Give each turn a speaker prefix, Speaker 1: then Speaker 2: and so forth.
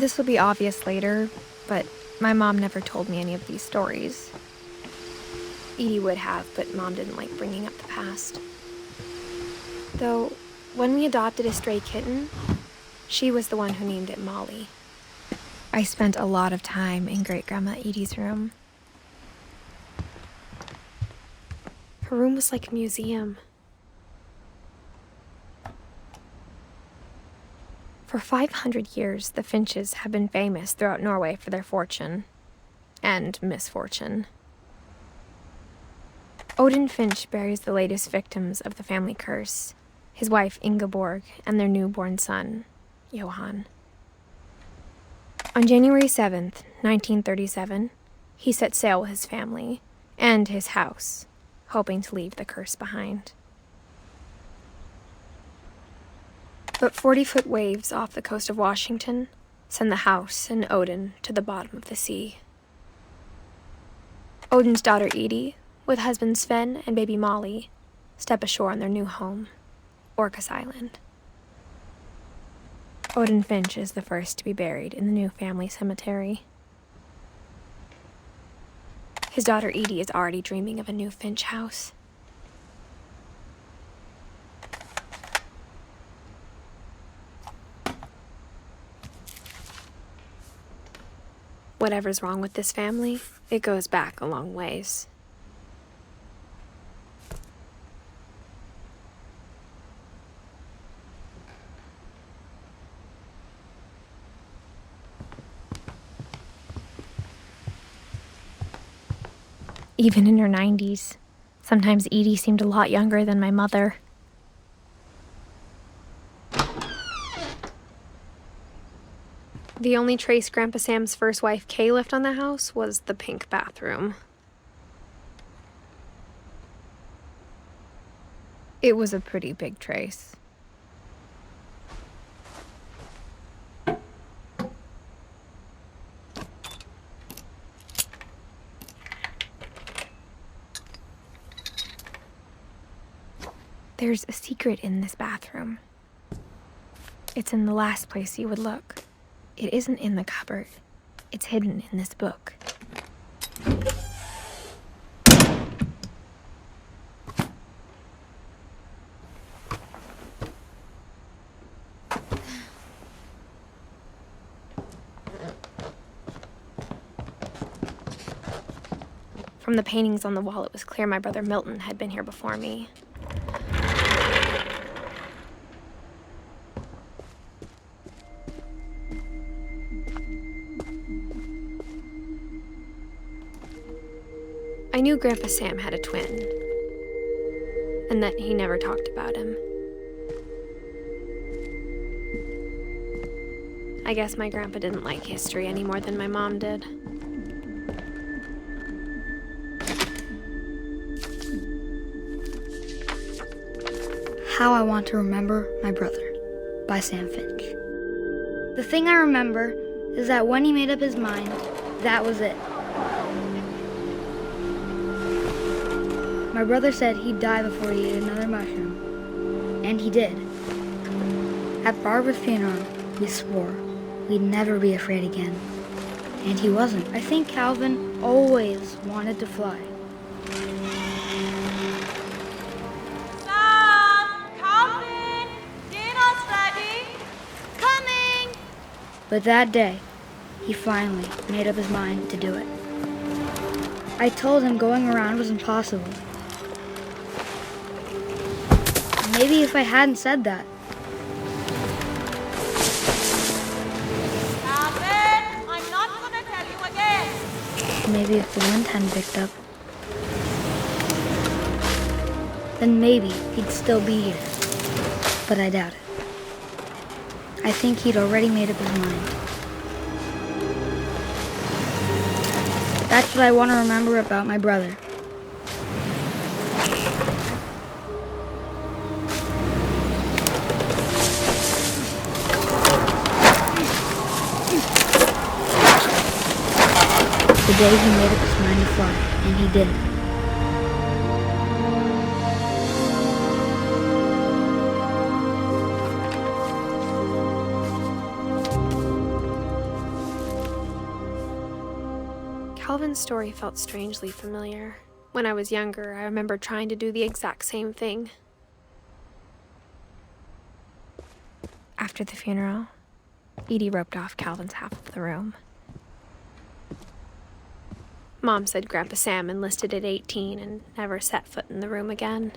Speaker 1: This will be obvious later, but my mom never told me any of these stories. Edie would have, but Mom didn't like bringing up the past. Though, when we adopted a stray kitten, she was the one who named it Molly. I spent a lot of time in Great-Grandma Edie's room. Her room was like a museum. For 500 years, the Finches have been famous throughout Norway for their fortune and misfortune. Odin Finch buries the latest victims of the family curse, his wife Ingeborg and their newborn son, Johan. On January 7th, 1937, he set sail with his family and his house, hoping to leave the curse behind. But 40-foot waves off the coast of Washington send the house and Odin to the bottom of the sea. Odin's daughter Edie, with husband Sven and baby Molly, step ashore on their new home, Orcas Island. Odin Finch is the first to be buried in the new family cemetery. His daughter Edie is already dreaming of a new Finch house. Whatever's wrong with this family, it goes back a long ways. Even in her 90s, sometimes Edie seemed a lot younger than my mother. The only trace Grandpa Sam's first wife, Kay, left on the house was the pink bathroom. It was a pretty big trace. There's a secret in this bathroom. It's in the last place you would look. It isn't in the cupboard. It's hidden in this book. From the paintings on the wall, it was clear my brother Milton had been here before me. I knew Grandpa Sam had a twin, and that he never talked about him. I guess my grandpa didn't like history any more than my mom did.
Speaker 2: How I Want to Remember My Brother by Sam Finch. The thing I remember is that when he made up his mind, that was it. My brother said he'd die before he ate another mushroom. And he did. At Barbara's funeral, we swore we'd never be afraid again. And he wasn't. I think Calvin always wanted to fly.
Speaker 3: Sam! Calvin! Dinner's ready! Coming!
Speaker 2: But that day, he finally made up his mind to do it. I told him going around was impossible. Maybe if I hadn't said that.
Speaker 3: Calvin, I'm not gonna tell you again.
Speaker 2: Maybe if the wind hadn't picked up. Then maybe he'd still be here. But I doubt it. I think he'd already made up his mind. That's what I want to remember about my brother. The day he made up his mind to fly, and he did.
Speaker 1: Calvin's story felt strangely familiar. When I was younger, I remember trying to do the exact same thing. After the funeral, Edie roped off Calvin's half of the room. Mom said Grandpa Sam enlisted at 18 and never set foot in the room again.